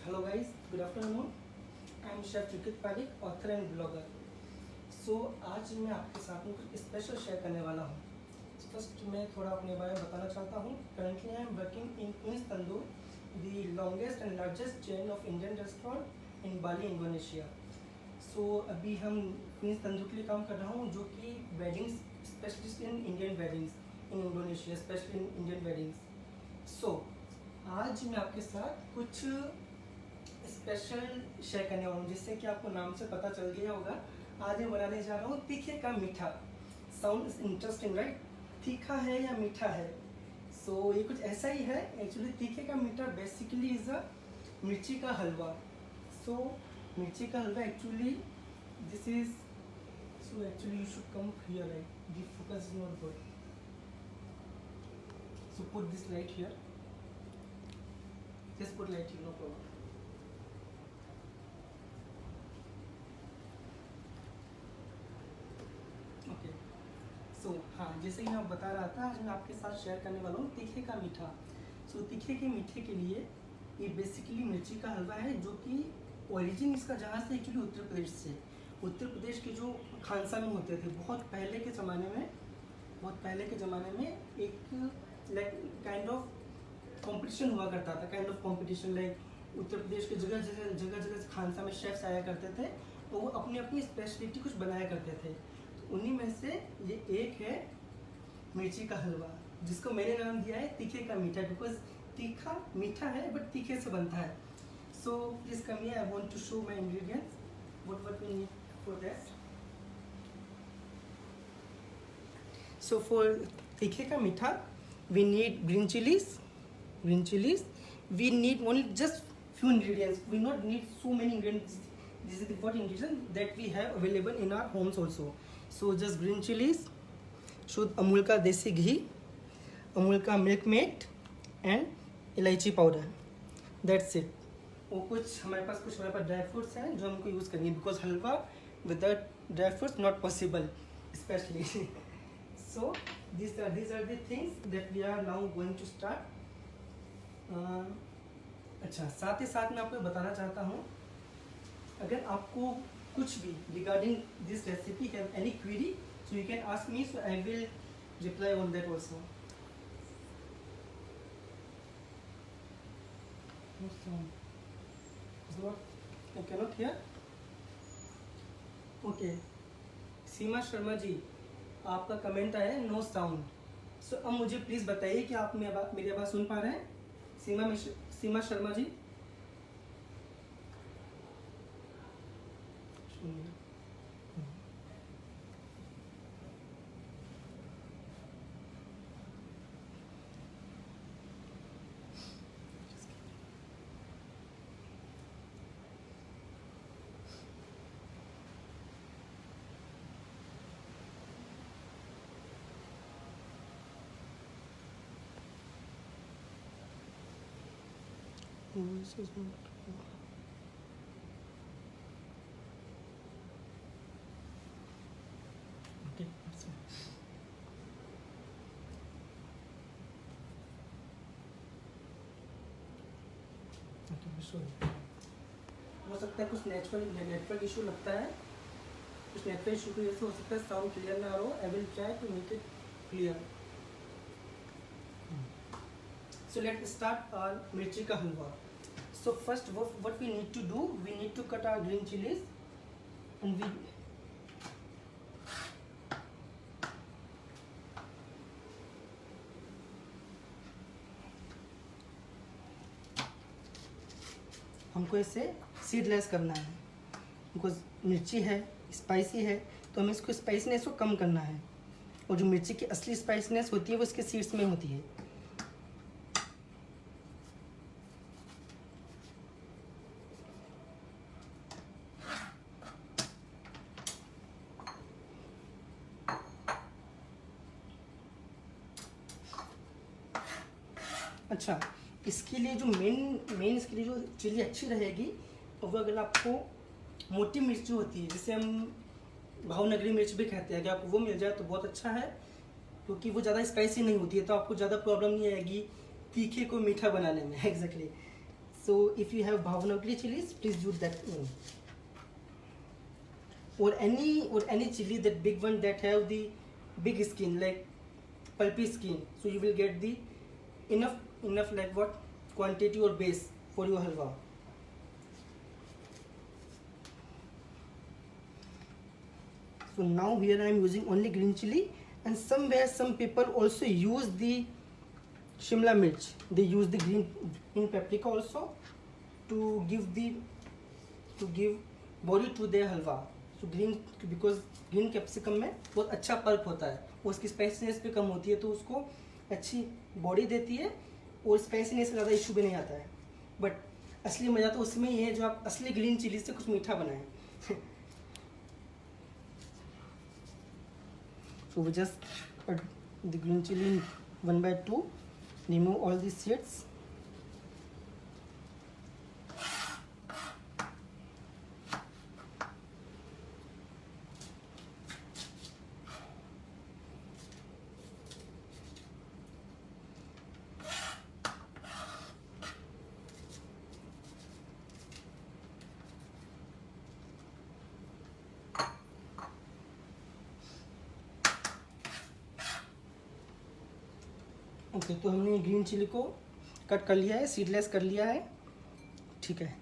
Hello guys, good afternoon. I am Chef Rickit Parik, author and blogger. So आज मैं आपके साथ में कुछ स्पेशल शेयर करने वाला हूँ. फर्स्ट मैं थोड़ा अपने बारे में बताना चाहता हूँ. Currently I am working in Queen's Tandoor, the longest and largest chain of Indian restaurant in Bali, Indonesia. So अभी हम Queen's Tandoor के लिए काम कर रहा हूँ, जो कि weddings specialist in Indian weddings in Indonesia, especially in Indian weddings. So आज मैं आपके साथ कुछ स्पेशल शेयर करने वाला हूँ, जिससे कि आपको नाम से पता चल गया होगा. आज मैं बनाने जा रहा हूँ तीखे का मीठा. Sound interesting right? तीखा है या मीठा है? सो ये कुछ ऐसा ही है. एक्चुअली तीखे का मीठा बेसिकली इज़ अ मिर्ची का हलवा. सो मिर्ची का halwa actually this is so actually you should come here right. The focus is not good. So put this light here. Just put light here, no problem. Okay. So हाँ, जैसे कि मैं बता रहा था, आज मैं आपके साथ शेयर करने वाला हूँ तीखे का मीठा. So तीखे के मीठे के लिए ये बेसिकली मिर्ची का हलवा है, जो कि ओरिजिन इसका जहाँ से एक्चुअली उत्तर प्रदेश से. उत्तर प्रदेश के जो खानसा में होते थे बहुत पहले के ज़माने में एक लाइक काइंड ऑफ कंपटीशन हुआ करता था. Kind of competition like Uttar Pradesh के जगह खानसा में शेफ्स आया करते थे, तो वो अपनी अपनी स्पेशलिटी कुछ बनाया करते थे. तो उन्हीं में से ये एक है मिर्ची का हलवा, जिसको मैंने नाम दिया है तीखे का मीठा, बिकॉज तीखा मीठा है बट तीखे से बनता है. So please come here, I want to show my ingredients, what we need for that. So for तीखे का मीठा we need green chillies. We need only just few ingredients. We not need so many ingredients. This is the what ingredients that we have available in our homes also. So just green chilies, शुद्ध अमूल का देसी घी, अमूल का milk made and इलायची powder. That's it. वो कुछ हमारे पास dry fruits हैं जो हमको यूज़ करेंगे, because halwa without dry fruits not possible specially. So these are the things that we are now going to start. अच्छा, साथ ही साथ मैं आपको बताना चाहता हूँ, अगर आपको कुछ भी regarding this recipe have any query, so you can ask me, so I will reply on that also. I cannot hear. Okay. सीमा शर्मा जी, आपका कमेंट आया है नो साउंड. सो अब मुझे प्लीज़ बताइए कि आप मेरी आवाज़ सुन पा रहे हैं. सीमा Sharma ji. This is not okay. That's it. Okay, sorry. हो सकता है कुछ नेटवर्क इशू लगता है. कुछ नेटवर्क इशू की वजह से हो सकता है साउंड क्लियर ना हो. I will try to make it clear. So let's start our mirchi ka halwa. So first what we need to do, we need to cut our green chilies and we हमको इसे seedless करना है, because मिर्ची है spicy है, तो हमें इसको स्पाइसीनेस को कम करना है. और जो मिर्ची की असली स्पाइसीनेस होती है वो इसके सीड्स में होती है. अच्छा, इसके लिए जो मेन इसके लिए जो चिली अच्छी रहेगी, वो अगर आपको मोटी मिर्ची होती है, जिसे हम भावनगरी मिर्च भी कहते हैं, अगर आपको वो मिल जाए तो बहुत अच्छा है, क्योंकि वो ज़्यादा स्पाइसी नहीं होती है, तो आपको ज़्यादा प्रॉब्लम नहीं आएगी तीखे को मीठा बनाने में. Exactly. So if you have Bhavanagari chilies, please use that one. Or any chili, that big one that have the big skin, like pulpy skin. So you will get the enough like what quantity or base for your halwa. So now here I am using only green chili, and somewhere some people also use the Shimla mirch. They use the green paprika also to give body to their halwa. So green, because green capsicum में बहुत अच्छा pulp होता है, उसकी spiciness भी कम होती है, तो उसको अच्छी बॉडी देती है और स्पाइसीनेस ज़्यादा इशू भी नहीं आता है. बट असली मज़ा तो उसमें ही है जो आप असली ग्रीन चिली से कुछ मीठा बनाएं. So we just put the green chili in 1/2, remove all the seeds. Okay, तो हमने ग्रीन चिली को कट कर लिया है, सीडलेस कर लिया है. ठीक है.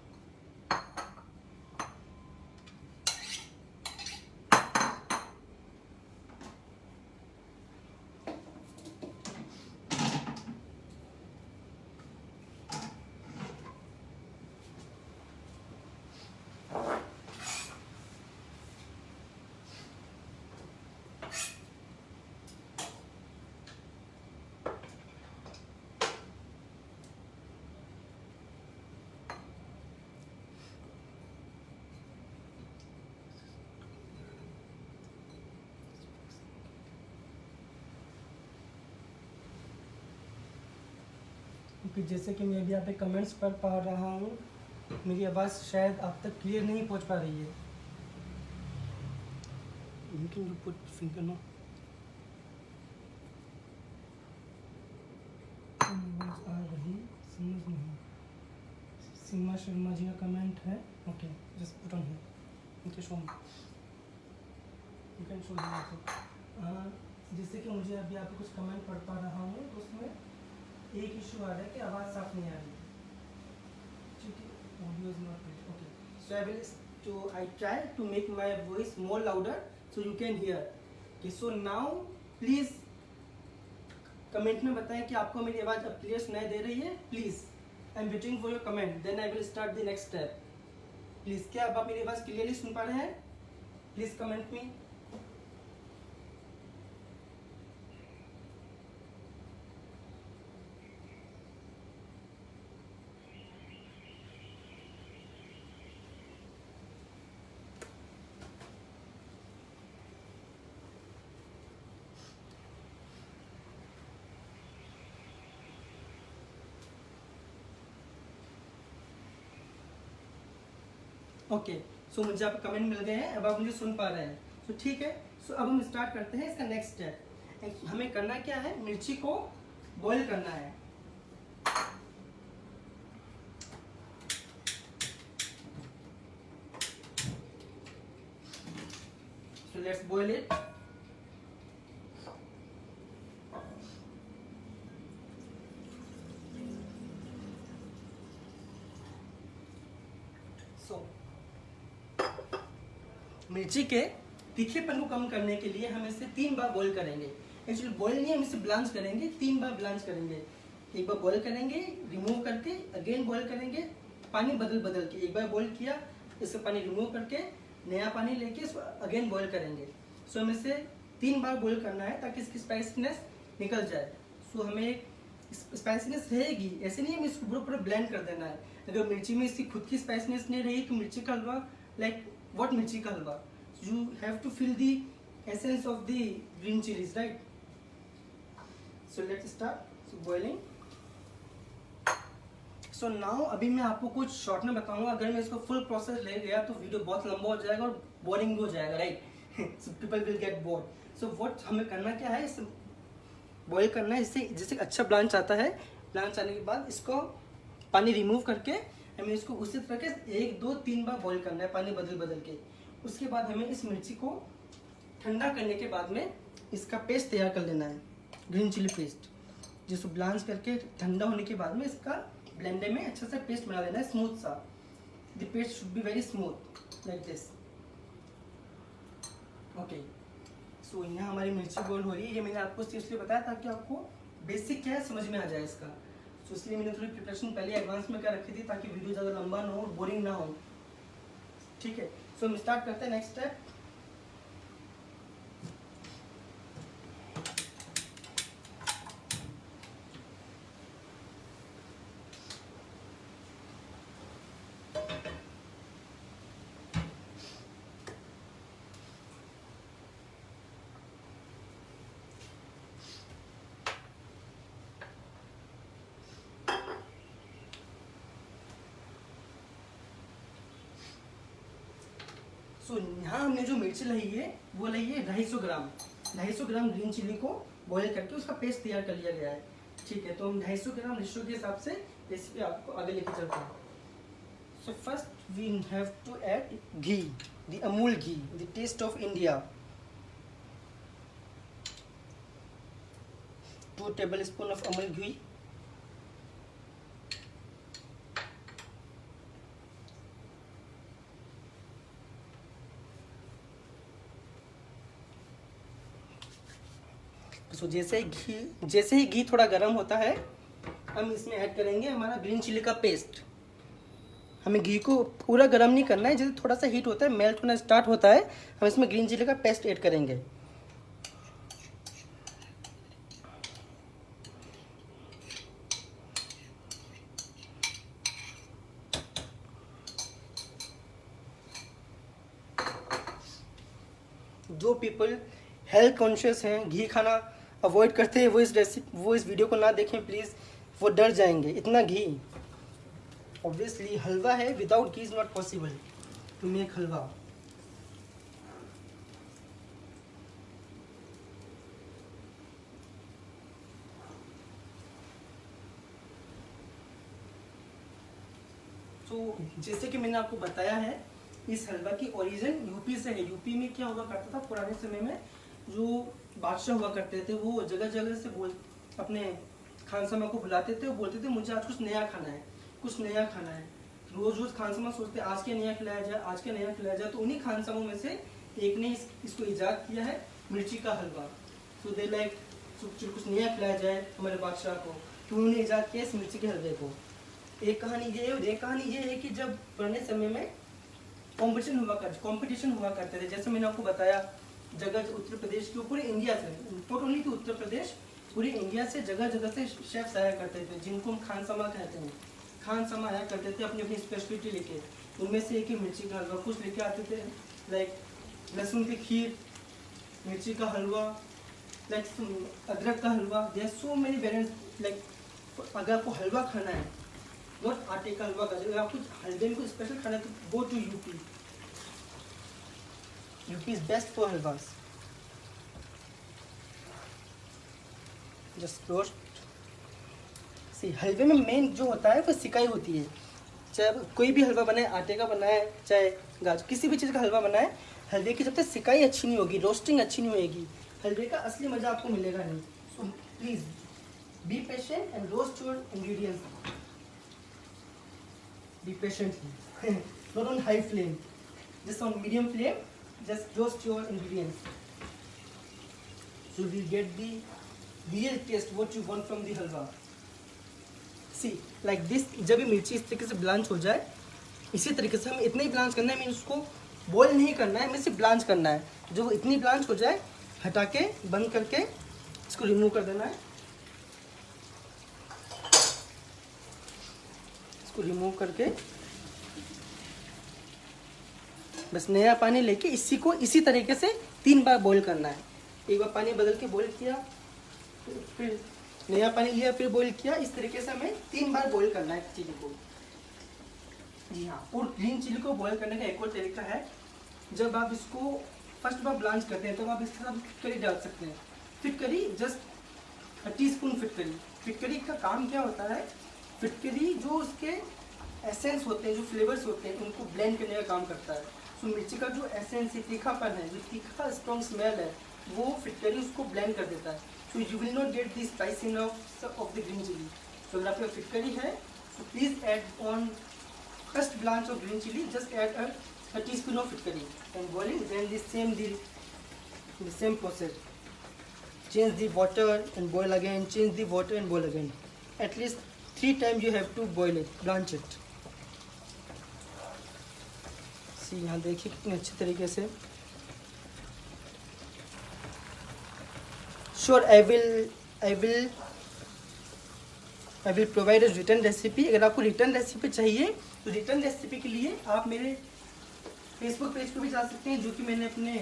क्योंकि जैसे कि मैं अभी यहाँ पे कमेंट्स पढ़ पा रहा हूँ, मेरी आवाज़ शायद आप तक क्लियर नहीं पहुँच पा रही है. You can put finger now. आवाज़ आ रही, समझ नहीं. सीमा शर्मा जी का कमेंट है. Okay, just put on here. Okay, show me. You can show here. जैसे कि मुझे अभी आप कुछ कमेंट पढ़ पा रहा हूँ, तो उसमें एक इशू आ रहा है कि आवाज़ साफ नहीं आ रही. ठीक है, audio is not clear. Okay, so I try to make my voice more louder so you can hear. Okay, so now please comment में बताएं कि आपको मेरी आवाज़ अब क्लियर सुनाई दे रही है. Please, I am waiting for your comment, then I will start the next step. Please, क्या अब आप मेरी आवाज़ क्लियरली सुन पा रहे हैं? प्लीज़ कमेंट में. ओके, सो मुझे आप कमेंट मिल गए हैं, अब आप मुझे सुन पा रहे हैं. सो ठीक है, सो अब हम स्टार्ट करते हैं इसका नेक्स्ट स्टेप. हमें करना क्या है, मिर्ची को बॉईल करना है. So let's boil it. So मिर्ची के तीखेपन को कम करने के लिए हम इसे 3 बार बॉईल करेंगे. एक्चुअली बॉईल नहीं, हम इसे ब्लांच करेंगे. 3 बार ब्लांच करेंगे. एक बार बॉईल करेंगे, रिमूव करके अगेन बॉईल करेंगे, पानी बदल के. एक बार बॉईल किया, इसका पानी रिमूव करके नया पानी लेके इसको अगेन बॉईल करेंगे. सो हमें इसे 3 बार बॉईल करना है ताकि इसकी स्पाइसीनेस निकल जाए. सो हमें स्पाइसीनेस रहेगी, ऐसे नहीं हमें इसको पूरा ब्लेंड कर देना है. अगर मिर्ची में इसकी खुद की स्पाइसीनेस नहीं रही तो मिर्ची का हलवा लाइक व्हाट मिर्ची का हलवा. You have to feel the essence of the green chilies, right? So let's start. So boiling. So now अभी मैं आपको कुछ शॉर्ट में बताऊंगा. अगर मैं इसको फुल प्रोसेस ले गया तो वीडियो बहुत लंबा हो जाएगा और बोरिंग भी हो जाएगा, right? So people will get bored. So what हमें करना क्या है, इसे बॉईल करना है. इससे जैसे अच्छा ब्लांच आता है, ब्लांच आने के बाद इसको पानी रिमूव करके हमें इसको उसी तरह के 1 2 3 बार बॉईल करना है, पानी बदल बदल के। उसके बाद हमें इस मिर्ची को ठंडा करने के बाद में इसका पेस्ट तैयार कर लेना है, ग्रीन चिली पेस्ट, जिसको ब्लांच करके ठंडा होने के बाद में इसका ब्लेंडर में अच्छा सा पेस्ट बना लेना है, स्मूथ सा। The paste should be very smooth like this. Okay, so यहाँ हमारी मिर्ची बॉईल हो रही है। ये मैंने आपको इसलिए बताया ताकि आपको बेसिक क्या है समझ में आ जाए इसका। तो इसलिए मैंने थोड़ी प्रिपरेशन पहले एडवांस में कर रखी थी ताकि वीडियो ज़्यादा लंबा ना हो, बोरिंग ना हो। ठीक है, सो हम स्टार्ट करते हैं नेक्स्ट स्टेप। सो यहाँ हमने जो मिर्ची ली है वो ली है 250 ग्राम। 250 ग्राम ग्रीन चिली को बॉईल करके उसका पेस्ट तैयार कर लिया गया है। ठीक है, तो हम 250 ग्राम रेशो के हिसाब से रेसिपी आपको आगे लेके चलते हैं। So first we have to add ghee, the Amul ghee, the taste of India. 2 tablespoon of Amul ghee. तो जैसे ही घी थोड़ा गर्म होता है हम इसमें ऐड करेंगे हमारा ग्रीन चिली का पेस्ट। हमें घी को पूरा गर्म नहीं करना है, जैसे थोड़ा सा हीट होता है, मेल्ट होना स्टार्ट होता है, हम इसमें ग्रीन चिली का पेस्ट ऐड करेंगे। जो पीपल हेल्थ कॉन्शियस हैं, घी खाना अवॉइड करते हैं, वो इस वीडियो को ना देखें प्लीज़, वो डर जाएंगे। इतना घी, ऑब्वियसली हलवा है, without ghee is not possible to make halwa. तो जैसे कि मैंने आपको बताया है, इस हलवा की ओरिजिन यूपी से है। यूपी में क्या हुआ करता था पुराने समय में, जो बादशाह हुआ करते थे वो जगह जगह से अपने खानसमा को बुलाते थे, वो बोलते थे मुझे आज कुछ नया खाना है, कुछ नया खाना है। रोज रोज खानसमा सोचते आज क्या नया खिलाया जाए, आज क्या नया खिलाया जाए। तो उन्हीं खानसमों में से एक ने इसको ईजाद किया है, मिर्ची का हलवा। तो दे लाइक कुछ नया खिलाया जाए हमारे बादशाह को, तो उन्होंने ईजाद किया इस मिर्ची के हलवे को। एक कहानी ये है कि जब पुराने समय में कंपटीशन हुआ करते थे, जैसे मैंने आपको बताया, जगह उत्तर प्रदेश के, पूरे इंडिया से, not only to Uttar Pradesh, पूरे इंडिया से जगह जगह से शेफ्स आया करते थे, जिनको हम खानसमा कहते हैं। खानसमा आया करते थे अपनी अपनी स्पेशलिटी लेके। उनमें से एक ही मिर्ची का हलवा, कुछ लेके आते थे लाइक लहसुन की खीर, मिर्ची का हलवा, लाइक अदरक का halwa. There so many variants. Like अगर आपको हलवा खाना है, नॉट आटे का हलवा, अगर आपको हलवे में कुछ स्पेशल खाना है तो go to UP. UP is best for halwas. Just roast. See हलवे में मेन जो होता है वो सिकाई होती है। चाहे कोई भी हलवा बनाए, आटे का बनाए चाहे गाजर, किसी भी चीज़ का हलवा बनाए, हलवे की जब तक सिकाई अच्छी नहीं होगी, रोस्टिंग अच्छी नहीं होगी, हलवे का असली मज़ा आपको मिलेगा नहीं। So please be patient and roast your ingredients. Be patiently, not on high flame, just on medium flame. Just roast your ingredients, so we get the real taste what you want from the halwa. See, like this, जब ये मिर्ची इस तरीके से blanch हो जाए, इसी तरीके से हमें इतना ही ब्लांच करना है, मीन उसको बॉईल नहीं करना है, हमें सिर्फ ब्लांच करना है। जो इतनी ब्लांच हो जाए, हटा के बंद करके इसको रिमूव कर देना है। रिमूव करके बस नया पानी लेके इसी को इसी तरीके से 3 बार बॉईल करना है। एक बार पानी बदल के बॉईल किया, फिर नया पानी लिया, फिर बॉईल किया। इस तरीके से हमें 3 बार बॉईल करना है चिली को। जी हाँ, और ग्रीन चिली को बॉईल करने का एक और तरीका है, जब आप इसको फर्स्ट बार ब्लांच करते हैं तब आप इसके साथ फिटकरी डाल सकते हैं। फिटकरी जस्ट टीस्पून फिटकरी। फिटकरी का काम क्या होता है, फिटकरी जो उसके एसेंस होते हैं, जो फ्लेवर्स होते हैं, उनको ब्लेंड करने का काम करता है। सो मिर्ची का जो एसेंस है, तीखापन है, जो तीखा स्ट्रॉन्ग स्मेल है, वो फिटकरी उसको ब्लेंड कर देता है। So you will not get the spicy of the green chilli. तो अगर आपका फिटकरी है तो please add on first blanch of green chilli, just add a teaspoon of fitkari and boiling, then the same process. Change the water and boil again, change the water and boil again. At least 3 times you have to boil it, blanch it. See, यहाँ देखिए कितने अच्छे तरीके से। Sure, I will provide a written recipe. अगर आपको return recipe चाहिए तो रिटर्न रेसिपी के लिए आप मेरे फेसबुक पेज पर भी जा सकते हैं, जो कि मैंने अपने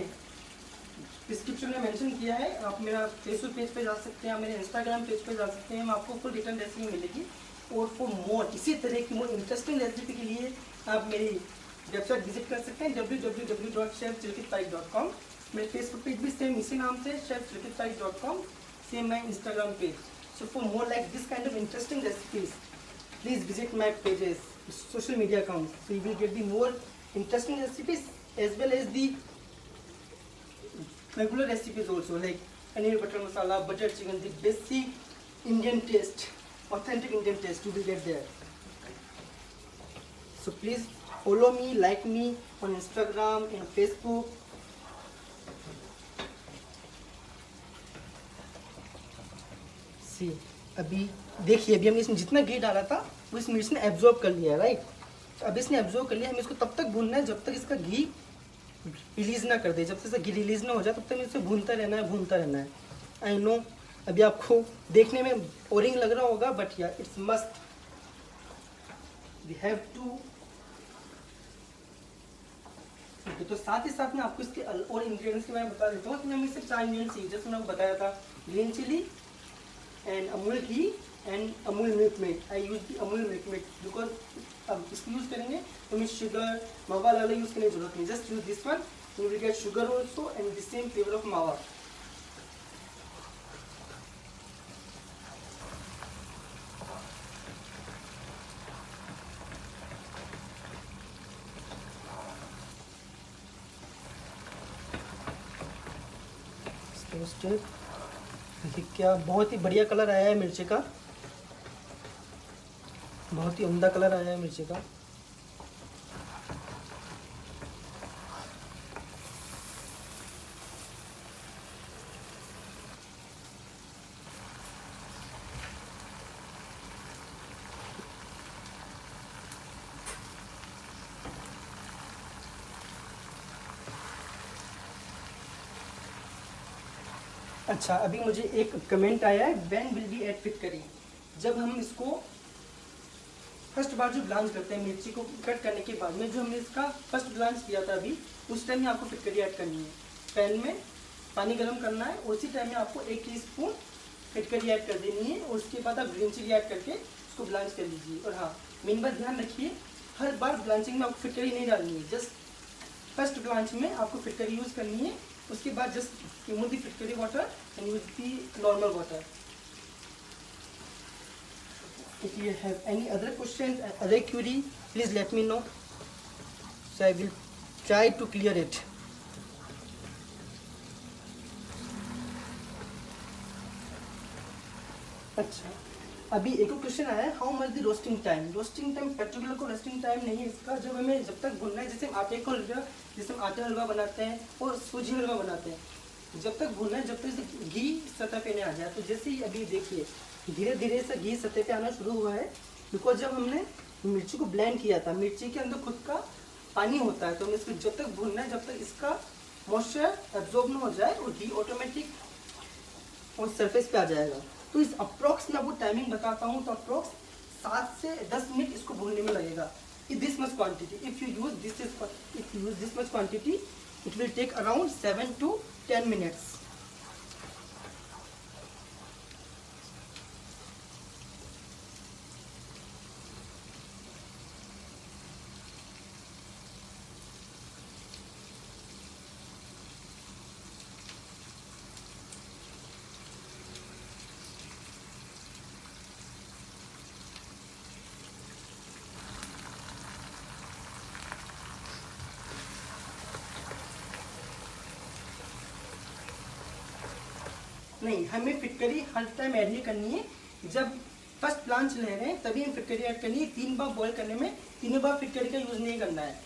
डिस्क्रिप्शन में मेंशन किया है। आप मेरा फेसबुक पेज पे जा सकते हैं, आप मेरे इंस्टाग्राम पेज पे जा सकते हैं, आपको फुल रिटर्न रेसिपी मिलेगी। और फॉर मोर इसी तरह की मोर इंटरेस्टिंग रेसिपी के लिए आप मेरी वेबसाइट विजिट कर सकते हैं www.chefchilkitparik.com। मेरे फेसबुक पेज भी सेम इसी नाम से chefchilkitparik.com, same my Instagram page. So for more like this kind of interesting recipes, please visit my pages, social media account, so you will get the more interesting recipes as well as the regular recipes also, like paneer butter masala, butter chicken, the basic Indian taste, authentic Indian taste you will get there. So please follow me, like me on Instagram and Facebook. See, अभी देखिए, अभी हमने इसमें जितना घी डाला था वो इस मिर्च ने एब्जॉर्ब कर लिया है, राइट। तो अब इसने एब्जॉर्ब कर लिया, हमें इसको तब तक भूनना है जब तक इसका घी रिलीज़ ना कर दे। जब तक इसका घी रिलीज़ ना हो जाए तब तक इसे भूनता रहना है। आई नो अभी आपको देखने में बोरिंग लग रहा होगा, but yeah it's must, we have to. तो साथ ही साथ में आपको इसके और इंग्रेडिएंट्स के बारे में बता देता हूँ। तो मैंने सिर्फ 4 इंग्रेडिएंट्स, जैसे मैंने आपको बताया था, green chilli and Amul ghee and Amul Milkmaid. I use the Amul Milkmaid because अब इसको यूज़ करेंगे तो हमें शुगर मावा वाला यूज़ करने की जरूरत नहीं, just use this one, you will get sugar also and the same flavour of मावा। क्या बहुत ही बढ़िया कलर आया है मिर्ची का, बहुत ही उम्दा कलर आया है मिर्ची का। अच्छा, अभी मुझे एक कमेंट आया है, व्हेन विल बी एड फिटकरी। जब हम इसको फर्स्ट बार जो ब्लांच करते हैं मिर्ची को कट करने के बाद में, जो हमने इसका फर्स्ट ब्लांच किया था अभी, उस टाइम में आपको फिटकरी ऐड करनी है। पैन में पानी गर्म करना है, उसी टाइम में आपको 1 टीस्पून फिटकरी ऐड कर देनी है। और उसके बाद आप ग्रीन चिली ऐड करके उसको ब्लांच कर लीजिए। और हाँ, मेन बात ध्यान रखिए, हर बार ब्लांचिंग में आपको फिटकरी नहीं डालनी है, जस्ट फर्स्ट ब्लांच में आपको फिटकरी यूज़ करनी है। उसके बाद जस्ट रिमूव द फिटकरी water and use the normal water. If you have any other questions, other query, please let me know, so I will try to clear it. अच्छा, अभी एक और क्वेश्चन आया है, how much the roasting time. Roasting time particular को roasting time नहीं है इसका, जब हमें जब तक भुनना है, जैसे हम आटे को जैसे हम आटा हलवा बनाते हैं और सूजी हलवा बनाते हैं, जब तक भुनना है जब तक घी सतह पे नहीं आ जाए। तो जैसे ही अभी देखिए धीरे धीरे से घी सतह पे आना शुरू हुआ है, बिकॉज जब हमने मिर्ची को ब्लेंड किया था, मिर्ची के अंदर खुद का पानी होता है, तो हमें इसको जब तक भूनना है जब तक इसका मॉइस्चर एब्जॉर्ब ना हो जाए और घी ऑटोमेटिक और सरफेस पे आ जाएगा। तो इस अप्रॉक्स मैं आपको टाइमिंग बताता हूँ, तो अप्रॉक्स 7 से 10 मिनट इसको भूनने में लगेगा। This much quantity, if you use this much quantity, it will take around 7 to 10 minutes. नहीं, हमें फिटकरी हर टाइम ऐड नहीं करनी है। जब फर्स्ट ब्लांच ले रहे हैं तभी हम फिटकरी ऐड करनी है। 3 बार बॉईल करने में तीनों बार फिटकरी का यूज़ नहीं करना है।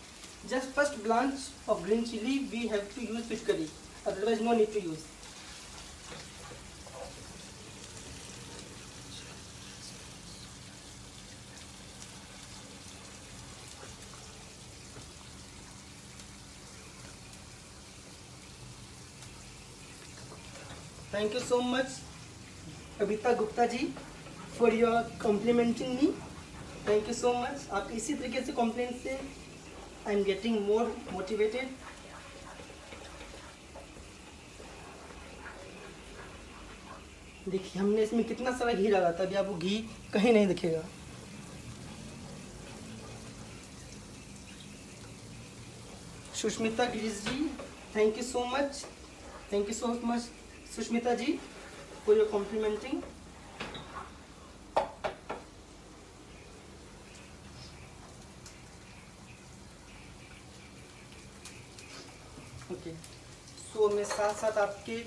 Just first blanch of green chili we have to use fitkari, otherwise no need to use. Thank you so much Kavita Gupta ji for your complimenting me. Thank you so much. आप इसी तरीके से कॉम्प्लीमेंट से I am getting more motivated. देखिए हमने इसमें कितना सारा घी डाला था, अभी आपको घी कहीं नहीं दिखेगा। Sushmita Girish ji thank you so much, thank you so much Sushmita ji for your complimenting. Okay, so मैं साथ साथ आपके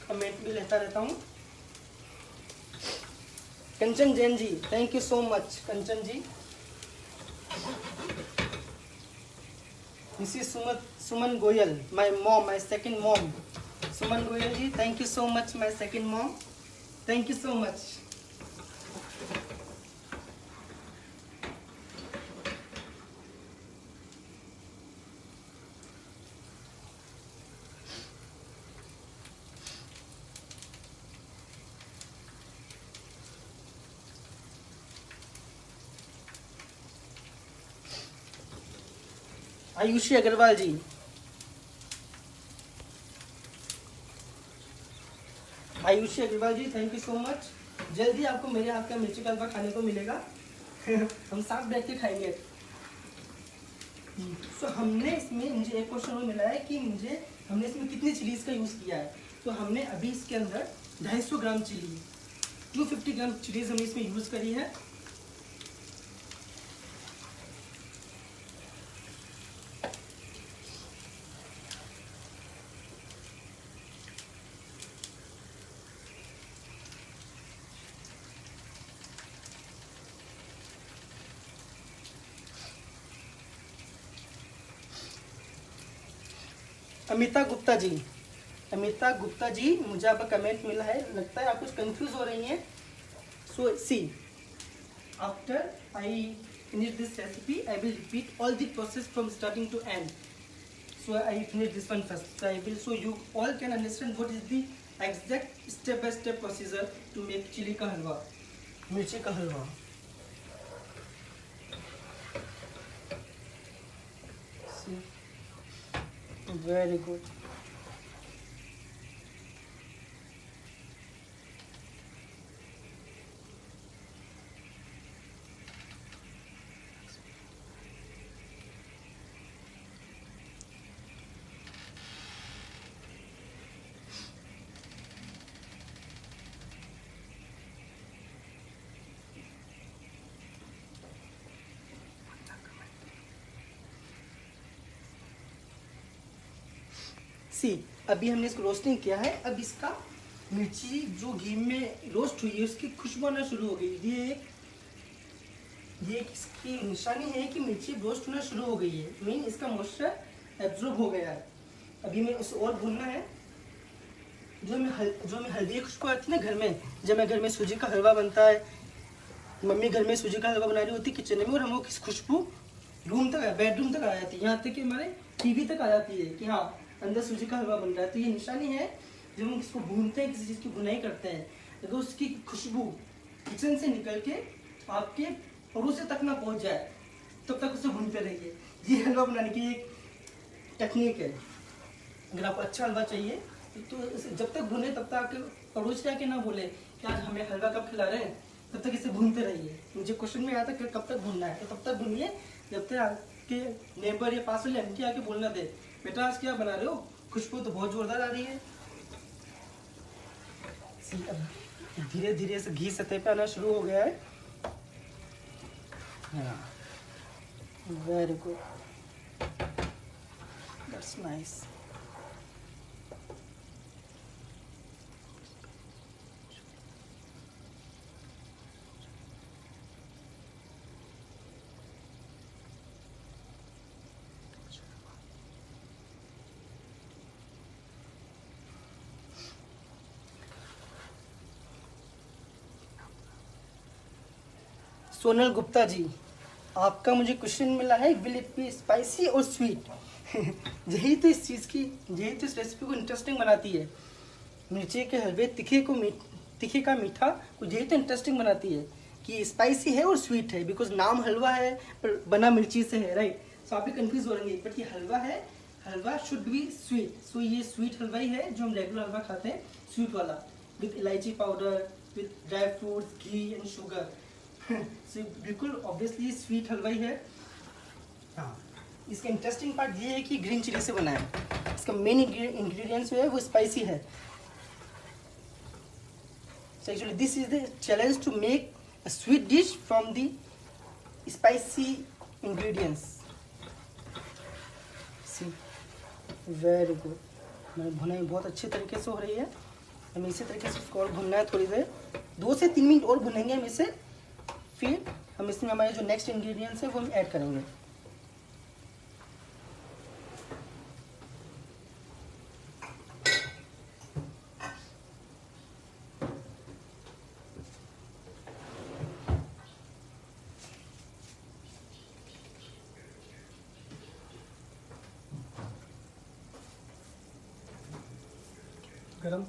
कमेंट भी लेता रहता हूँ। Kanchan Jain ji thank you so much Kanchan ji. This is Suman Goyal, my mom, my second mom. Suman Goyal ji thank you so much my second mom, thank you so much. Ayushi Agarwal ji Ayushi Agarwal ji thank you so much. जल्दी आपको मेरे हाथ का मिर्ची का हलवा खाने को मिलेगा। हम साथ बैठ के खाएंगे। सो हमने इसमें, मुझे एक क्वेश्चन और मिला है कि हमने इसमें कितनी चिलीज़ का यूज़ किया है। तो हमने अभी इसके अंदर 250 ग्राम चिली, 250 ग्राम चिलीज़ हमने इसमें यूज़ करी है। अमिता गुप्ता जी, अमिता गुप्ता जी मुझे आपका कमेंट मिला है, लगता है आप कुछ कंफ्यूज हो रही हैं। So see, after I finish this recipe I will repeat all the process from starting to end. So I finish this one first, so I will, so you all can understand what is the exact step by step procedure to make chili का हलवा, मिर्ची का हलवा। See, very good। सी, अभी हमने इसको roasting किया है। अब इसका मिर्ची जो घी में रोस्ट हुई है उसकी खुशबू आना शुरू हो गई। ये इसकी निशानी है कि मिर्ची रोस्ट होना शुरू हो गई है, मीन इसका मॉइस्चर एब्जॉर्ब हो गया है। अभी मैं उसे और भूनना है। जो मैं हल्दी खुशबू आती है ना घर में, जब मैं घर में सूजी का हलवा बनता है, मम्मी घर में सूजी का हलवा बना रही होती किचन में, और हम लोग खुशबू रूम तक, बेडरूम तक आ जाती है, यहाँ तक कि हमारे टीवी तक आ जाती है कि हाँ अंदर सूजी का हलवा बन रहा है। तो ये निशानी है जब हम इसको भूनते हैं, किसी चीज़ की बुनाई करते हैं, अगर उसकी खुशबू किचन से निकल के आपके पड़ोसी तक ना पहुंच जाए तब तक उसे भूनते रहिए। ये हलवा बनाने की एक टेक्निक है। अगर आपको अच्छा हलवा चाहिए तो जब तक भुने तब तक आपके पड़ोसी आके ना बोले कि आज हमें हलवा कब खिला रहे हैं, तब तक इसे भूनते रहिए। मुझे क्वेश्चन में आया था कि कब तक भूनना है, तो तब तक भूनिए जब तक आपके नेबर या पास वाले आंटी आके बोलना दे, बेटा आज क्या बना रहे हो, खुशबू तो बहुत जोरदार आ रही है। धीरे धीरे से घी सतह पे आना शुरू हो गया है। Very good, that's nice. Sonal Gupta ji, आपका मुझे क्वेश्चन मिला है, विल इट बी स्पाइसी और स्वीट। यही तो इस चीज़ की, यही तो इस रेसिपी को इंटरेस्टिंग बनाती है। मिर्ची के हलवे तीखे का मीठा को यही तो इंटरेस्टिंग बनाती है कि स्पाइसी है और स्वीट है, बिकॉज नाम हलवा है पर बना मिर्ची से है, राइट। सो आप भी कंफ्यूज हो रहेंगे, बट ये हलवा है, हलवा शुड बी स्वीट। सो ये स्वीट हलवा ही है जो हम रेगुलर हलवा खाते हैं, स्वीट वाला, with elaichi powder, with dry fruits, ghee and sugar. So बिल्कुल ऑब्वियसली स्वीट हलवा ही है। हाँ, इसका इंटरेस्टिंग पार्ट ये है कि ग्रीन चिली से बना है। इसका मेन इंग्रेडिएंट्स जो है वो स्पाइसी है। So actually this is the challenge to make a sweet dish from the spicy ingredients. See, very good. हमारी भुनाई बहुत अच्छी तरीके से हो रही है। हमें इसी तरीके से इसको और भुनना है थोड़ी देर, 2 से 3 मिनट और भुनेंगे हम इसे। फिर हम इसमें हमारे जो नेक्स्ट इंग्रेडिएंट्स है वो हम ऐड करेंगे। गरम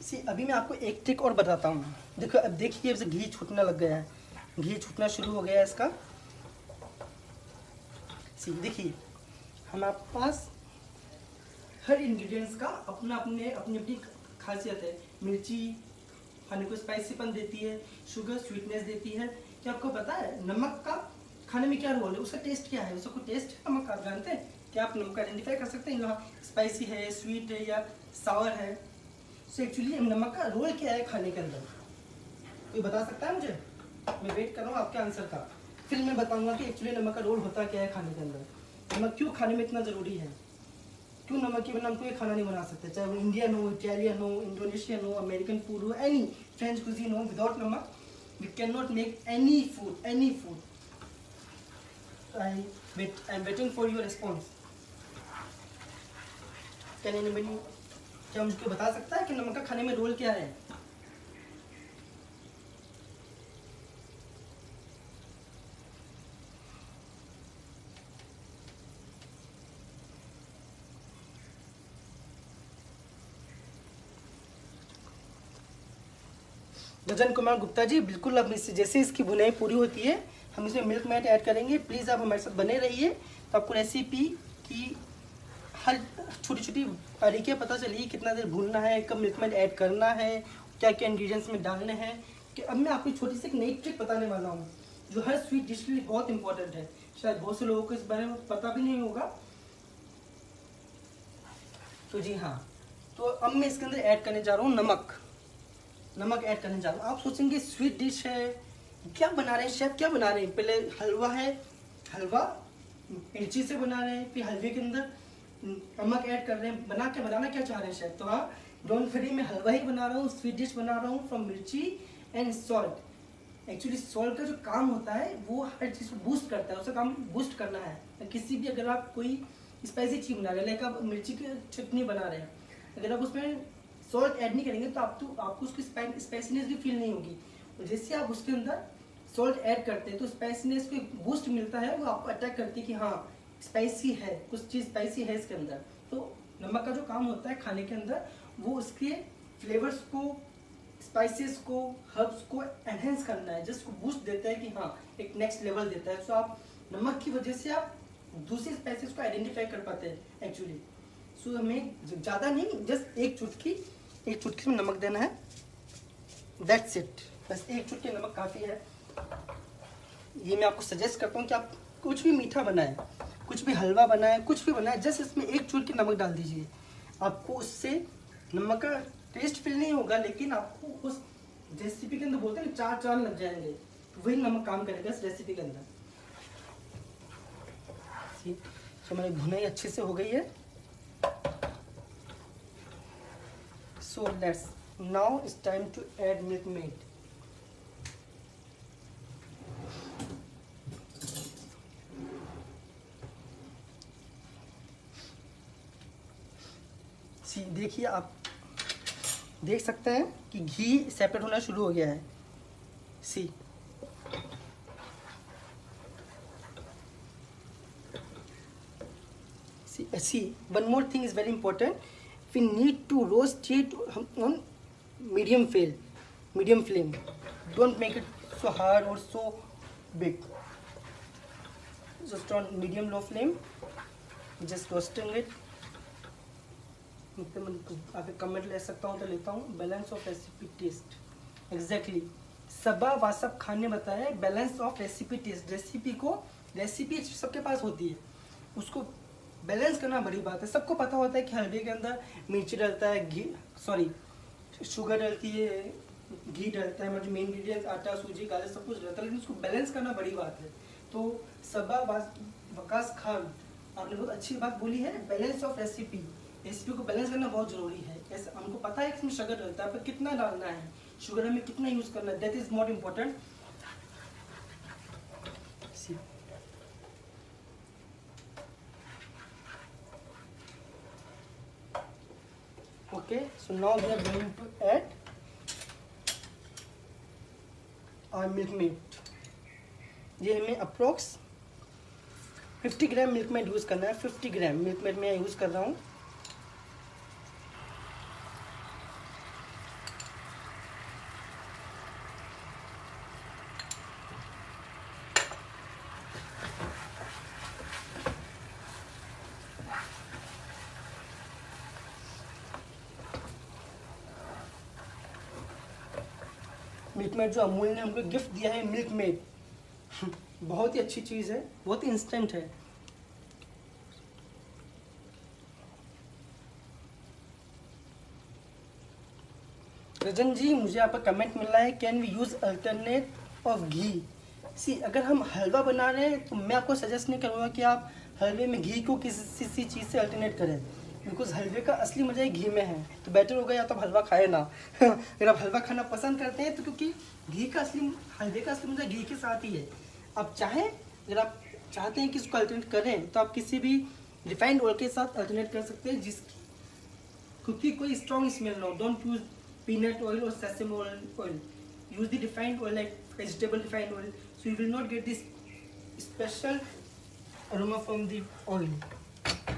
सी, अभी मैं आपको एक ट्रिक और बताता हूँ। देखो, अब देखिए अब से घी छूटने लग गया है, घी छूटना शुरू हो गया है इसका। सी देखिए, हमारे पास हर इंग्रेडिएंट्स का अपना अपनी अपनी खासियत है। मिर्ची खाने को स्पाइसीपन देती है, शुगर स्वीटनेस देती है। क्या आपको पता है नमक का खाने में क्या रोल है, उसका टेस्ट क्या है, उसका कोई टेस्ट है नमक का, आप जानते हैं? क्या आप नमक का आइडेंटिफाई कर सकते हैं जो स्पाइसी है, स्वीट है या सावर है? सो एक्चुअली नमक का रोल क्या है खाने के अंदर, कोई बता सकता है मुझे? मैं वेट कर रहा हूँ आपके आंसर का। फिर मैं बताऊंगा कि एक्चुअली नमक का रोल होता क्या है खाने के अंदर। नमक क्यों खाने में इतना ज़रूरी है, क्यों नमक के बिना हम कोई खाना नहीं बना सकते, चाहे वो इंडियन हो, इटालियन हो, इंडोनेशियन हो, अमेरिकन फूड हो, एनी फ्रेंच कुजीन हो। Without namak we can not make any food, any food. I am waiting for your response. Can anybody, क्या मुझको बता सकता है कि नमक का खाने में रोल क्या है? गगन कुमार गुप्ता जी, बिल्कुल। अब जैसे इसकी भुनाई पूरी होती है हम इसमें मिल्क मेड ऐड करेंगे। प्लीज़ आप हमारे साथ बने रहिए, तो आपको रेसिपी की हर छोटी छोटी बारीकियाँ पता चलेगी, कितना देर भूनना है, कब मिल्क मेड ऐड करना है, क्या क्या इंग्रेडिएंट्स में डालने हैं। कि अब मैं आपको छोटी सी एक नई ट्रिक बताने वाला हूँ जो हर स्वीट डिश के लिए बहुत इंपॉर्टेंट है। शायद बहुत से लोगों को इस बारे में पता भी नहीं होगा। तो जी हाँ, तो अब मैं इसके अंदर ऐड करने जा रहा हूँ नमक। नमक ऐड करने जा रहा हूँ। आप सोचेंगे स्वीट डिश है, क्या बना रहे हैं शेफ, क्या बना रहे हैं? पहले हलवा है, हलवा मिर्ची से बना रहे हैं, फिर हलवे के अंदर नमक ऐड कर रहे हैं। बनाना क्या चाह रहे हैं शेफ? तो हाँ, डोंट वरी, मैं हलवा ही बना रहा हूँ, स्वीट डिश बना रहा हूँ फ्रॉम मिर्ची एंड सॉल्ट। एक्चुअली सॉल्ट का जो काम होता है वो हर चीज़ को बूस्ट करता है, उसका काम बूस्ट करना है। किसी भी, अगर आप कोई स्पाइसी चीज़ बना रहे हैं, लाइक आप मिर्ची की चटनी बना रहे हैं, अगर आप उसमें सॉल्ट ऐड नहीं करेंगे तो आपको उसकी स्पाइसीनेस भी फील नहीं होगी। और जैसे आप उसके अंदर सॉल्ट ऐड करते हैं तो स्पाइसीनेस को बूस्ट मिलता है, वो आपको अटैक करती है कि हाँ स्पाइसी है, कुछ चीज़ स्पाइसी है इसके अंदर। तो नमक का जो काम होता है खाने के अंदर, वो उसके फ्लेवर्स को, स्पाइसेस को, हर्ब्स को एनहेंस करना है, जस्ट को बूस्ट देता है कि हाँ एक नेक्स्ट लेवल देता है। सो आप नमक की वजह से आप दूसरे स्पाइसेस को आइडेंटिफाई कर पाते हैं एक्चुअली। सो हमें ज़्यादा नहीं, जस्ट एक चुटकी में नमक देना है, दैट्स इट। बस एक चुटकी नमक काफ़ी है। ये मैं आपको सजेस्ट करता हूँ कि आप कुछ भी मीठा बनाएं, कुछ भी हलवा बनाएं, कुछ भी बनाएं, जस्ट इसमें एक चुटकी नमक डाल दीजिए। आपको उससे नमक का टेस्ट फील नहीं होगा, लेकिन आपको उस रेसिपी के अंदर बोलते हैं ना, चार चांद लग जाएंगे। तो वही नमक काम करेगा इस रेसिपी के अंदर। तो हमारी भुनाई अच्छे से हो गई है। So now it's time to add milk maid. सी देखिए, आप देख सकते हैं कि घी सेपरेट होना शुरू हो गया है। सी one more thing is very important. We need to roast it on medium flame. Don't make it so hard or so big. Just on medium low flame, just roasting it. आप एक comment ले सकता हूँ तो लेता हूँ। Balance of recipe taste, exactly Saba Wasab Khan ने बताया balance of recipe taste. Recipe सबके पास होती है, उसको बैलेंस करना बड़ी बात है। सबको पता होता है कि हलवे के अंदर मिर्ची डलता है, घी शुगर डलती है, घी डलता है, मतलब मेन इंग्रीडियंट्स आटा सूजी काले सब कुछ डलता है, लेकिन उसको बैलेंस करना बड़ी बात है। तो सबा वकास खान आपने बहुत अच्छी बात बोली है, बैलेंस ऑफ रेसिपी को बैलेंस करना बहुत जरूरी है। ऐसे हमको पता है कि इसमें शुगर डलता है, पर कितना डालना है, शुगर हमें कितना यूज करना है, that is more important. Okay, so now we are going to add our milk maid। ये हमें अप्रोक्स 50 ग्राम मिल्क मेड यूज़ करना है। 50 ग्राम मिल्क मेड मैं यूज़ कर रहा हूँ। मिल्क मेड जो अमूल ने हमको गिफ्ट दिया है, मिल्क मेड बहुत ही अच्छी चीज़ है, बहुत ही इंस्टेंट है। रजन जी, मुझे आपका कमेंट मिल रहा है, can we use alternate of ghee. See अगर हम हलवा बना रहे हैं तो मैं आपको सजेस्ट नहीं करूँगा कि आप हलवे में घी को किसी चीज़ से अल्टरनेट करें, बिकॉज हलवे का असली मजा ही घी में है। तो बेटर होगा या तो हलवा खाए ना अगर आप हलवा खाना पसंद करते हैं तो, क्योंकि हलवे का असली मजा घी के साथ ही है। आप चाहें, अगर आप चाहते हैं कि इसको अल्टरनेट करें तो आप किसी भी रिफाइंड ऑयल के साथ अल्टरनेट कर सकते हैं, क्योंकि कोई स्ट्रॉन्ग स्मेल ना हो। डोंट यूज पीनट ऑयल और सेसम oil, use the refined oil like vegetable refined oil, so you will not get this special aroma from the oil.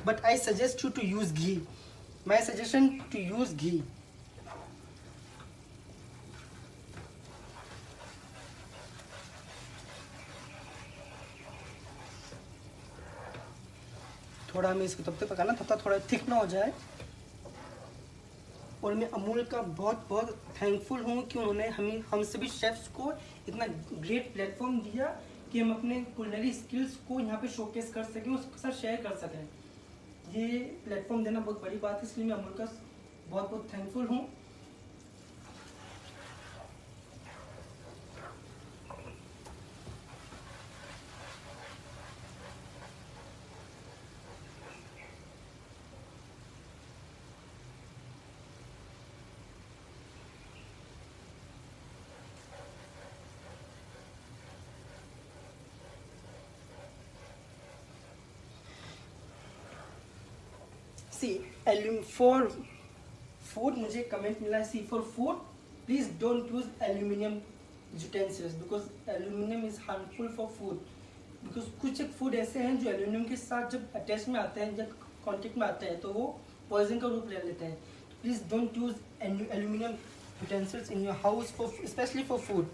But I suggest you to use ghee. My suggestion to use ghee. थोड़ा हमें इसको तब तक पकाना, तब तक थोड़ा thick ना हो जाए। और मैं अमूल का बहुत बहुत थैंकफुल हूँ कि उन्होंने हम सभी शेफ्स को इतना ग्रेट प्लेटफॉर्म दिया कि हम अपने कुलिनरी स्किल्स को यहाँ पे शोकेस कर सकें, उसके साथ शेयर कर सकें। ये प्लेटफॉर्म देना बहुत बड़ी बात है, इसलिए मैं अमूल का बहुत बहुत थैंकफुल हूँ। सी फॉर फूड मुझे कमेंट मिला है, see for food please don't use aluminium utensils because aluminium is harmful for food. Because कुछ एक फूड ऐसे हैं जो एल्यूमिनियम के साथ जब अटैच में आते हैं, जब कॉन्टेक्ट में आते हैं तो वो पॉइजन का रूप ले लेते हैं। Please don't use aluminium utensils in your house for specially for food.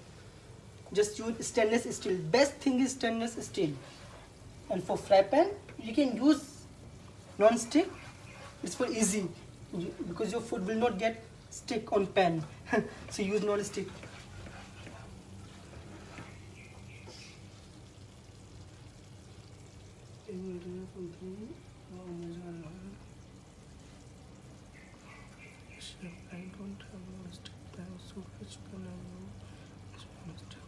just use stainless steel. Best thing is stainless steel. And for fry pan you can use non-stick. It's for easy because your food will not get stick on pan so use non-stick. I don't have non-stick pan, so which pan I use non-stick.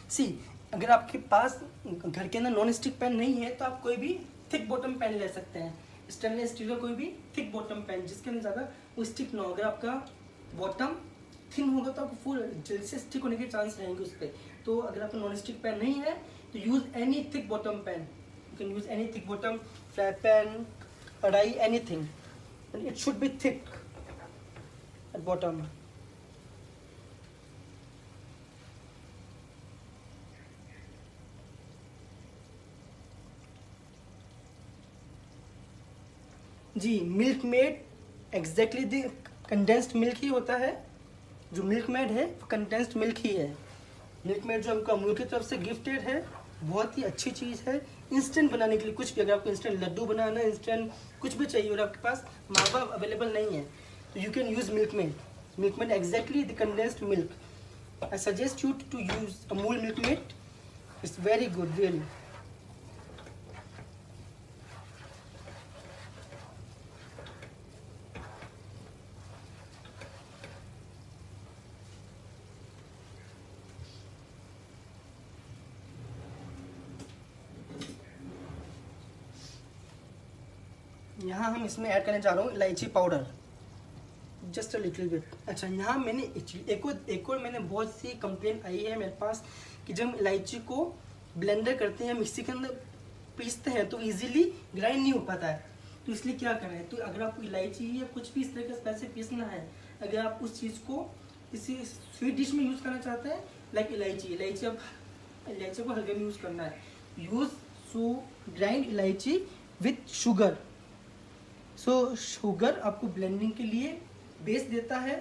सी अगर आपके पास घर के अंदर non stick pan नहीं है तो आप कोई भी थिक बॉटम पैन ले सकते हैं, स्टेनलेस स्टील का कोई भी थिक बॉटम पैन जिसके अंदर ज़्यादा वो स्टिक ना हो। अगर आपका बॉटम थिन होगा तो आपको फुल जल्दी से स्टिक होने के चांस रहेंगे उस पर। तो अगर आपका नॉन स्टिक पैन नहीं है तो use any thick bottom pan, you can use any thick bottom fry pan, kadhai, anything. and it should be thick at bottom. जी, milk made exactly the condensed milk ही होता है। जो मिल्क मेड है वो कंडेंस्ड मिल्क ही है। Milk made जो हमको अमूल की तरफ से गिफ्टेड है, बहुत ही अच्छी चीज़ है इंस्टेंट बनाने के लिए। कुछ भी, अगर आपको इंस्टेंट लड्डू बनाना है, इंस्टेंट कुछ भी चाहिए और आपके पास मावा अवेलेबल नहीं है, तो you can use Milkmaid. Milk made exactly the condensed milk. I suggest you to use Amul Milkmaid, it's very good really. यहाँ हम इसमें ऐड करने जा रहा हूँ इलायची powder, just a little bit. अच्छा, यहाँ मैंने एक और मैंने बहुत सी कंप्लेंट आई है मेरे पास कि जब हम इलायची को ब्लेंडर करते हैं, मिक्सी के अंदर पीसते हैं, तो इजीली ग्राइंड नहीं हो पाता है। तो इसलिए क्या करें, तो अगर आपको इलायची या कुछ भी इस तरह का स्पाइसी पीसना है, अगर आप उस चीज़ को किसी स्वीट डिश में यूज़ करना चाहते हैं, लाइक इलायची को हल्के में यूज़ करना है, यूज़ सो ग्राइंड इलायची विथ शुगर। सो शुगर आपको ब्लेंडिंग के लिए बेस देता है,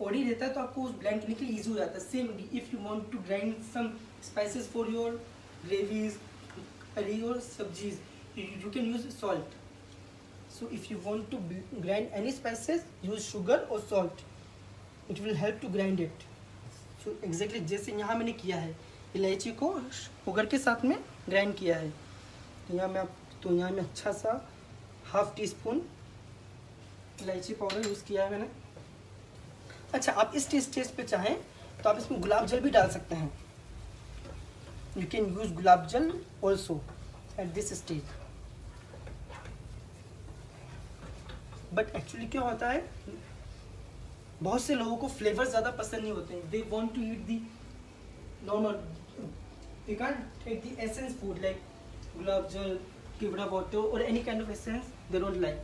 बॉडी देता है, तो आपको उस ब्लेंड करने के लिए ईजी हो जाता है। Same if you want to grind some spices for your gravies, curry और सब्जीज, you can use salt. So if you want to grind any spices, use sugar और salt, it will help to grind it. So exactly जैसे यहाँ मैंने किया है, इलायची को शुगर के साथ में ग्राइंड किया है। तो यहाँ मैं अच्छा सा हाफ टी स्पून इलायची पाउडर यूज़ किया है मैंने। अच्छा, आप इस स्टेज पे चाहें तो आप इसमें गुलाब जल भी डाल सकते हैं। यू कैन यूज गुलाब जल also at this stage. But actually क्या होता है, बहुत से लोगों को फ्लेवर ज़्यादा पसंद नहीं होते हैं। They want to eat the normal, they can't take the essence food like gulab jal, kewra water or any kind of essence they don't like.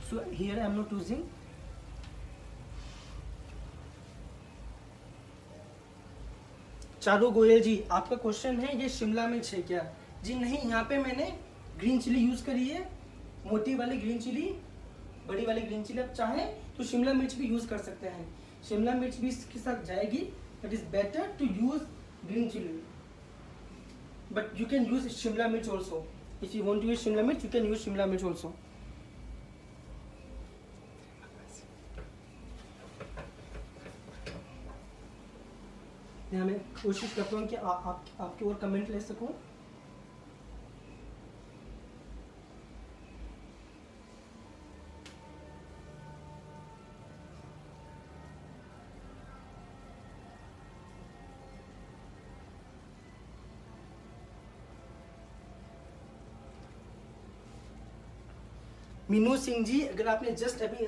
So here I am not using. Charu Goyal ji, आपका क्वेश्चन है ये शिमला मिर्च है क्या? जी नहीं, यहाँ पे मैंने ग्रीन चिली यूज करी है, मोटी वाली ग्रीन चिली, बड़ी वाली ग्रीन चिली। आप चाहें तो शिमला मिर्च भी यूज कर सकते हैं, शिमला मिर्च भी इसके साथ जाएगी, but is better to use green chilli. But you can use शिमला मिर्च also. If you want to use Shimla mirch, you can use Shimla mirch also. यहाँ मैं कोशिश करता हूँ कि आपके और कमेंट ले सकूँ। मीनू सिंह जी, अगर आपने जस्ट अभी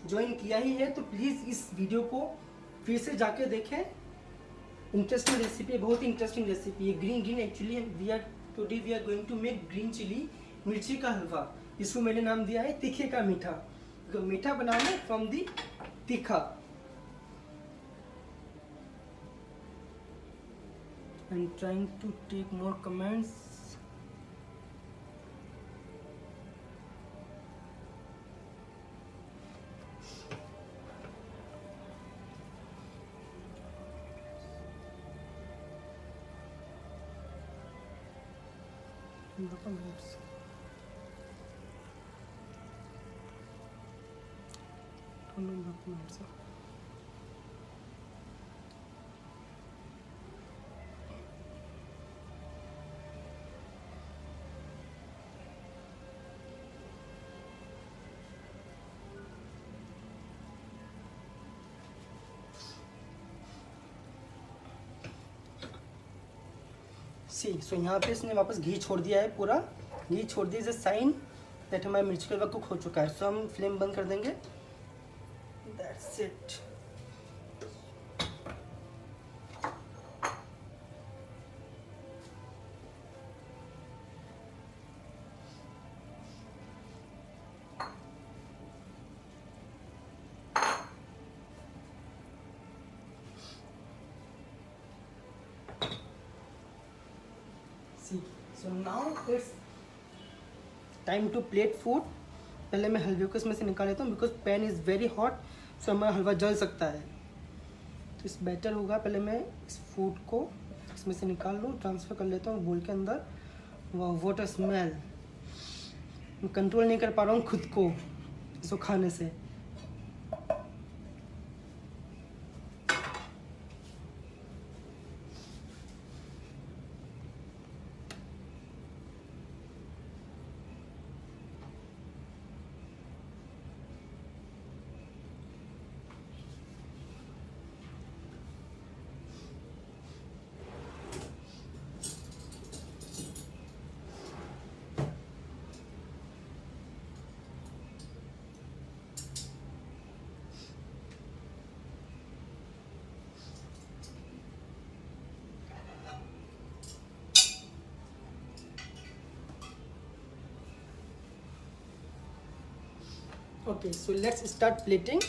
ज्वाइन किया ही है तो प्लीज़ इस वीडियो को फिर से जाके देखें। इंटरेस्टिंग रेसिपी है, बहुत ही इंटरेस्टिंग रेसिपी है। Green actually today we are going to make green chilli मिर्ची का हलवा। इसको मैंने नाम दिया है तीखे का मीठा, तो मीठा बनाना from the tikha. I am trying to take more comments. So यहाँ पे इसने वापस घी छोड़ दिया है, पूरा घी छोड़ दिया, इज अ साइन दैट हमारा मिर्च का हलवा कुक हो चुका है। सो हम फ्लेम बंद कर देंगे। That's it. See. So now it's time to plate food. पहले मैं हलवे को इसमें से निकाल लेता हूँ, because pan is very hot, so हमारा हलवा जल सकता है। तो इस बेटर होगा, पहले मैं इस फूड को इसमें से निकाल लूँ, ट्रांसफ़र कर लेता हूँ बोल के अंदर। वाह व्हाट अ स्मेल, मैं कंट्रोल नहीं कर पा रहा हूँ खुद को इसको खाने से। Okay, so let's start plating.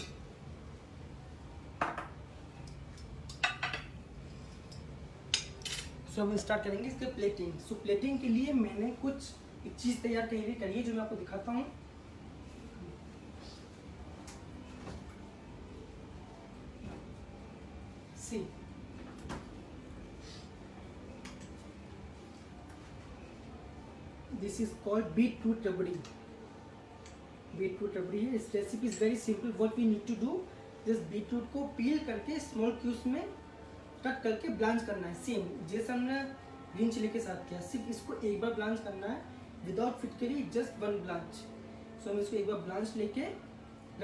So हम स्टार्ट करेंगे इसके प्लेटिंग। सो प्लेटिंग के लिए मैंने कुछ एक चीज़ तैयार करी है जो मैं आपको दिखाता हूँ। See, this is called beetroot rabri. Beetroot rabri है। इस recipe is very simple. What we need to do, just beetroot को पील करके स्मॉल क्यूब्स में कट करके ब्लांच करना है, सेम जैसे हमने ग्रीन चिली के साथ किया। सिर्फ इसको एक बार ब्लांच करना है विदाउट फिटकरी, जस्ट वन ब्लांच। सो हम इसको एक बार ब्लांच लेके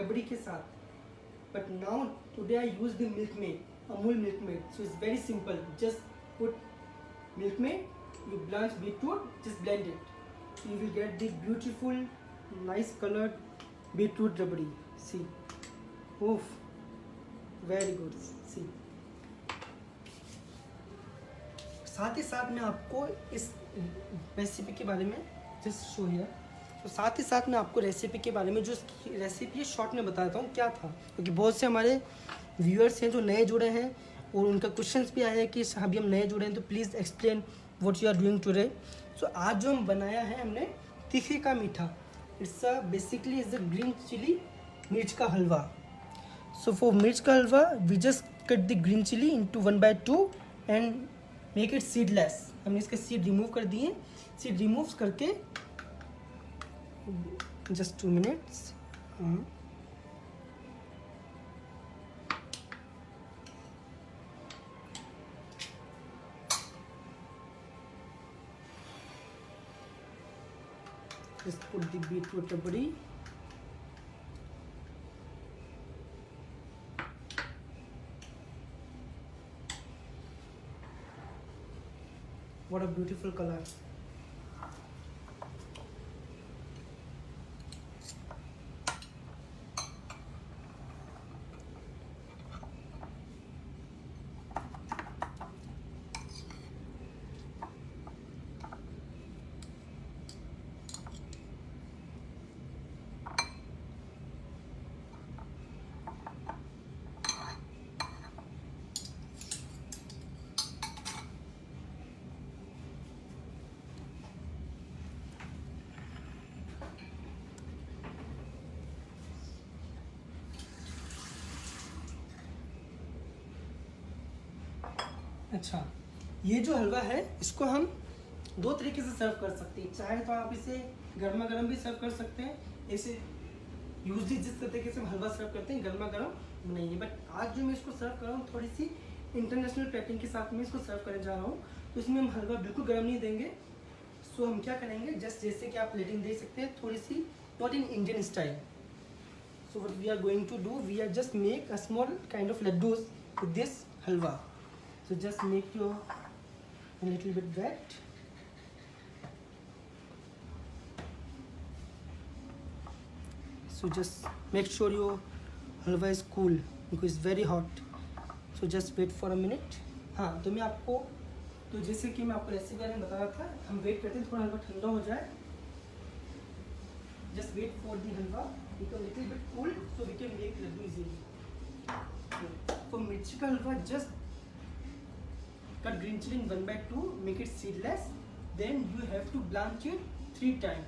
रबड़ी के साथ। But now today I use the milk made, Amul milk made. So it's very simple, just put milk made, you blanch beetroot, just blend it, you will get the beautiful nice colored beetroot rabdi. See, oof, very good. See, साथ ही साथ मैं आपको इस recipe के बारे में just show here. तो साथ ही साथ मैं आपको रेसिपी के बारे में जो रेसिपी है शॉर्ट में बताता हूँ क्या था, क्योंकि बहुत से हमारे व्यूअर्स हैं जो नए जुड़े हैं और उनका क्वेश्चंस भी आया है कि अभी हम नए जुड़े हैं तो please explain what you are doing today. So आज जो हम बनाया है हमने तीखे का मीठा। It's basically is a green chili मिर्च का हलवा। सो फॉर मिर्च का हलवा we just cut the green chili into 1/2 and make it seedless. हमने इसके सीड रिमूव कर दिए। सीड रिमूव करके just 2 minutes just put the beetroot rabdi. What a beautiful color. अच्छा, ये जो हलवा है इसको हम 2 तरीके से सर्व कर सकते हैं। चाहे तो आप इसे गर्मा गर्म भी सर्व कर सकते हैं। ऐसे यूजली जिस तरीके से हम हलवा सर्व करते हैं गर्मा गर्म नहीं है, बट आज जो मैं इसको सर्व कर रहा हूँ थोड़ी सी इंटरनेशनल पैकिंग के साथ में इसको सर्व करने जा रहा हूँ। तो इसमें हम हलवा बिल्कुल गर्म नहीं देंगे। सो हम क्या करेंगे, जस्ट जैसे कि आप प्लेटिंग दे सकते हैं थोड़ी सी, not in Indian style. So what we are going to do, we are just make a small kind of laddoos with this halwa. So just make your a little bit wet. So just make sure your halwa is cool because it's very hot. So just wait for a minute. हाँ, तो मैं आपको तो जैसे कि मैं आपको recipe बारे में बता रहा था, हम वेट करते हैं थोड़ा हलवा ठंडा हो जाए। Just wait for the halwa become little bit cool so we can make laddu easily. For mirchi का हलवा just cut green chili in 1/2, make it seedless, then you have to blanch it 3 times.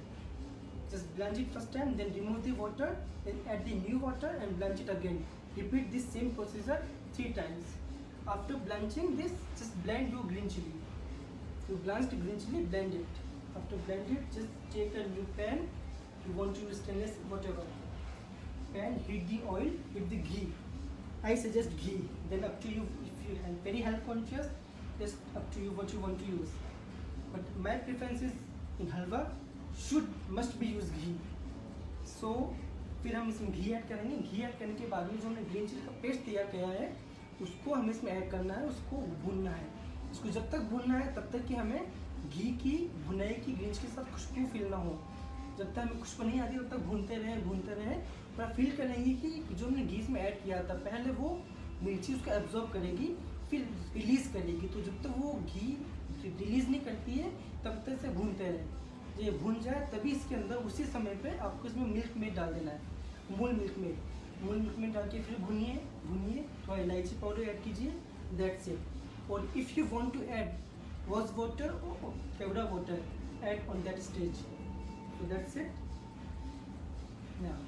Just blanch it first time, then remove the water, then add the new water and blanch it again. Repeat this same procedure 3 times. After blanching this, just blend your green chili. You blanched green chili, blend it. After blend it, just take a new pan. You want to use stainless, whatever pan, heat the oil with the ghee. I suggest ghee. Then up to you. If you are very health conscious, just up to you what you want to use. But my preference is in halwa must be use ghee. So फिर हम इसमें घी add करेंगे. घी add करने के बाद में जो हमने ग्रीन चिली का पेस्ट तैयार किया है उसको हमें इसमें ऐड करना है. उसको भूनना है. इसको जब तक भूनना है तब तक कि हमें घी की भुनाई की ग्रीन चिली के साथ खुशबू फील ना हो. जब तक हमें खुशबू नहीं आती तब तक भूनते रहें. और आप फील करेंगे कि जो हमने घी में ऐड किया था पहले वो मिर्ची उसको एब्जॉर्ब करेगी फिर रिलीज़ करेगी. तो जब तक वो घी रिलीज़ नहीं करती है तब तक से भूनते रहें. ये भून जाए तभी इसके अंदर उसी समय पे आपको इसमें मिल्क मेड डाल देना है. मूल मिल्क मेड डाल के फिर भूनिए. थोड़ा इलायची पाउडर ऐड कीजिए. That's it. और if you want to add rose water और केवड़ा water add on that stage. So that's it. Now,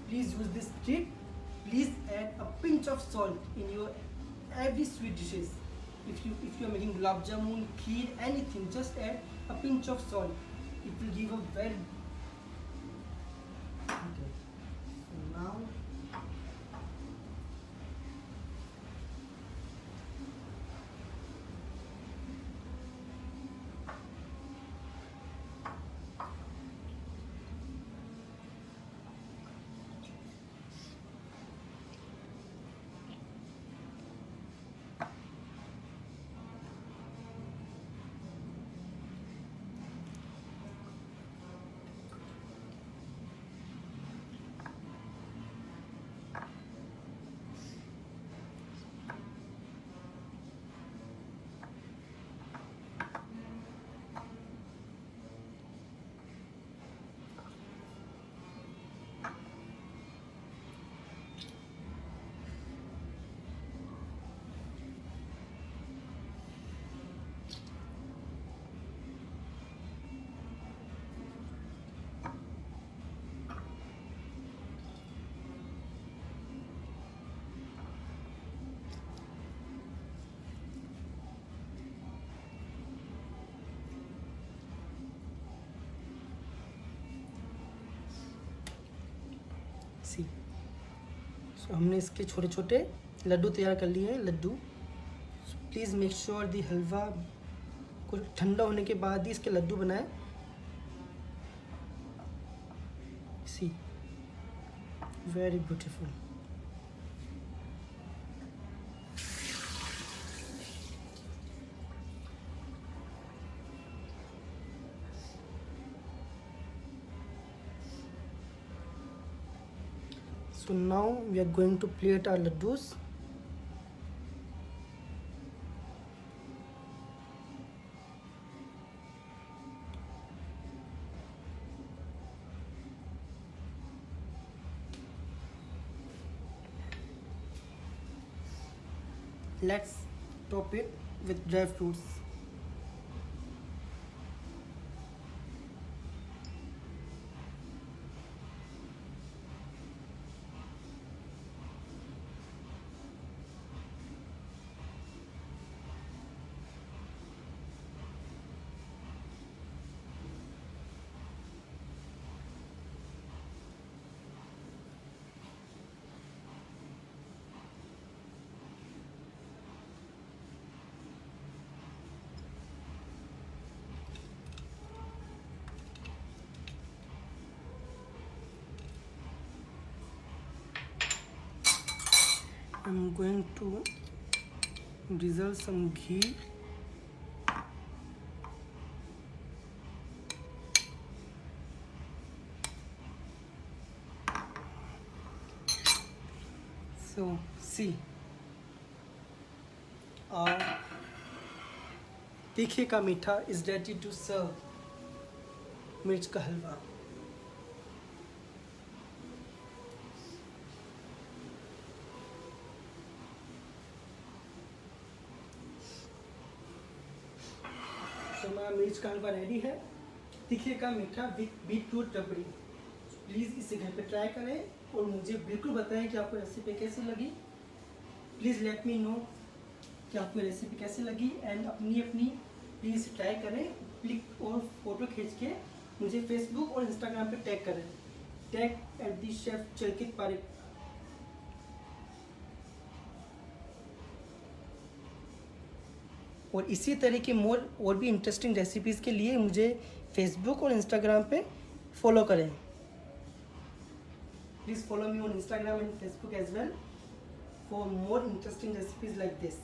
please use this trick. Please add a pinch of salt in your every sweet dishes. If you are making gulab jamun, kheer, anything, just add a pinch of salt. It will give a very okay. So now see. So हमने इसके छोटे छोटे लड्डू तैयार कर लिए हैं. लड्डू प्लीज़ मेक श्योर दी हलवा को ठंडा होने के बाद ही इसके लड्डू बनाएं. See, very beautiful. So now we are going to plate our laddus. Let's top it with dry fruits. I'm going to drizzle some ghee. So see, our तीखे का मीठा is ready to serve. मिर्च का हलवा. So हमारा मिर्च का हलवा ready है, तीखे का मीठा विथ बीटरूट रबड़ी। प्लीज़ इसे घर पे ट्राई करें और मुझे बिल्कुल बताएं कि आपको रेसिपी कैसी लगी। प्लीज़ लेट मी नो कि आपको रेसिपी कैसी लगी एंड अपनी प्लीज़ ट्राई करें। क्लिक और फोटो खींच के मुझे फेसबुक और इंस्टाग्राम पे टैग करें, टैग @शेफ चलकित पारिक। और इसी तरह के और भी इंटरेस्टिंग रेसिपीज़ के लिए मुझे फेसबुक और इंस्टाग्राम पे फॉलो करें। Please follow me on Instagram and Facebook as well for more interesting recipes like this.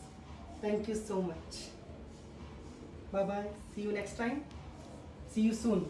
Thank you so much. Bye bye, see you next time, see you soon.